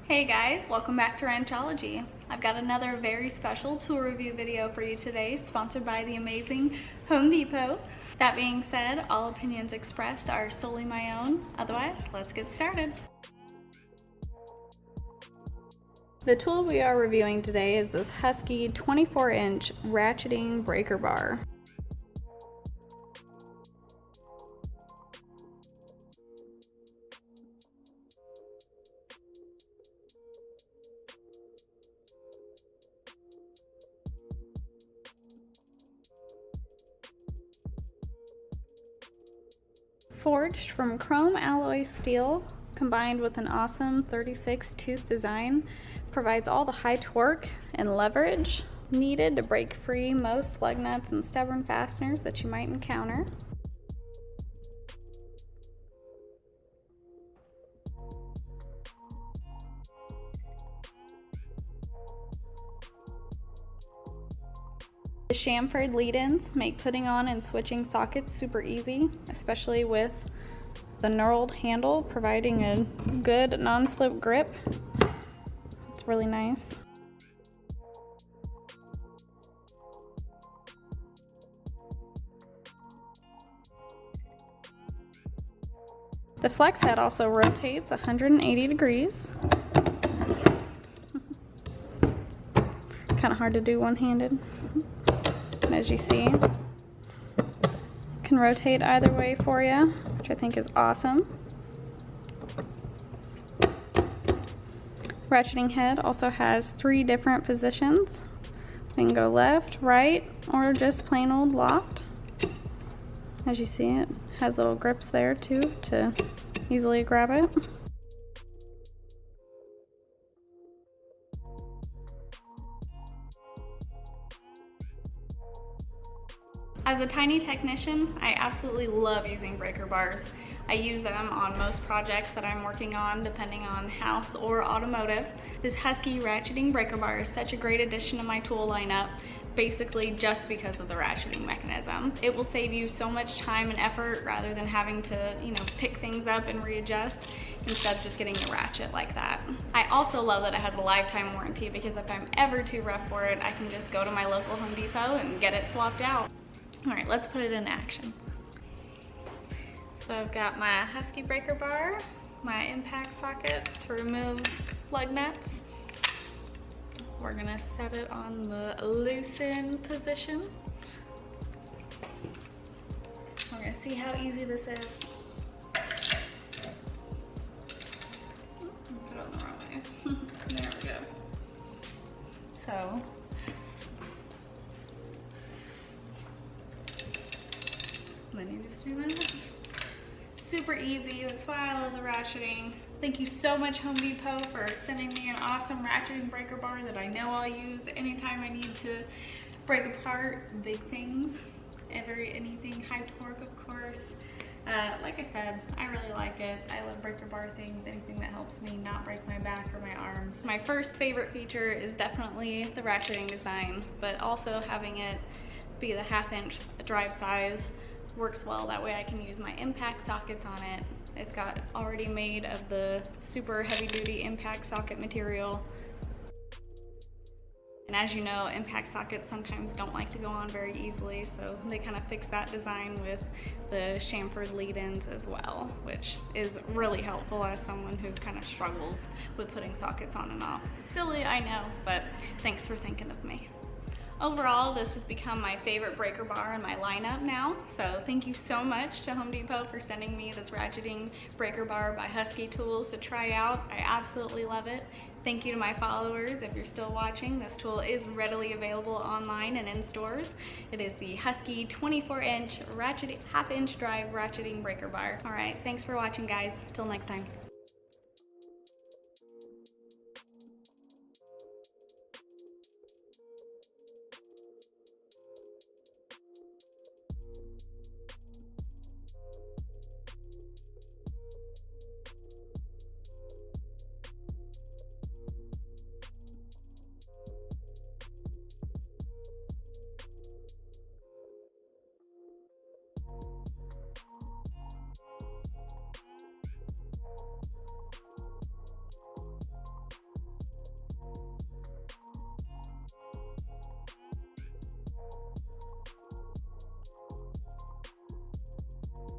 Hey guys, welcome back to Wrenchology. I've got another very special tool review video for you today, sponsored by the amazing Home Depot. That being said, all opinions expressed are solely my own. Otherwise, let's get started. The tool we are reviewing today is this Husky 24-inch Ratcheting Breaker Bar. Forged from chrome alloy steel, combined with an awesome 36 tooth design, provides all the high torque and leverage needed to break free most lug nuts and stubborn fasteners that you might encounter. The chamfered lead-ins make putting on and switching sockets super easy, especially with the knurled handle providing a good non-slip grip. It's really nice. The flex head also rotates 180 degrees. Kind of hard to do one-handed. As you see, it can rotate either way for you, which I think is awesome. Ratcheting head also has 3 different positions. We can go left, right, or just plain old locked. As you see, it has little grips there too to easily grab it. As a tiny technician, I absolutely love using breaker bars. I use them on most projects that I'm working on, depending on house or automotive. This Husky ratcheting breaker bar is such a great addition to my tool lineup, basically just because of the ratcheting mechanism. It will save you so much time and effort rather than having to, pick things up and readjust instead of just getting a ratchet like that. I also love that it has a lifetime warranty because if I'm ever too rough for it, I can just go to my local Home Depot and get it swapped out. All right, let's put it in action. So I've got my Husky breaker bar, my impact sockets to remove lug nuts. We're gonna set it on the loosen position. We're gonna see how easy this is. Put it on the wrong way. There we go. So, then you just do that. Super easy, that's why I love the ratcheting. Thank you so much, Home Depot, for sending me an awesome ratcheting breaker bar that I know I'll use anytime I need to break apart big things. Anything high torque, of course. Like I said, I really like it. I love breaker bar things, anything that helps me not break my back or my arms. My first favorite feature is definitely the ratcheting design, but also having it be the 1/2 inch drive size works well. That way I can use my impact sockets on it. It's got already made of the super heavy duty impact socket material. And as you know, impact sockets sometimes don't like to go on very easily, so they kind of fix that design with the chamfered lead-ins as well, which is really helpful as someone who kind of struggles with putting sockets on and off. Silly, I know, but thanks for thinking of me. Overall, this has become my favorite breaker bar in my lineup now, so thank you so much to Home Depot for sending me this ratcheting breaker bar by Husky tools to try out. I absolutely love it. Thank you to my followers. If you're still watching, this tool is readily available online and in stores. It is the Husky 24-inch 1/2 inch drive ratcheting breaker bar. All right, thanks for watching, guys. Till next time.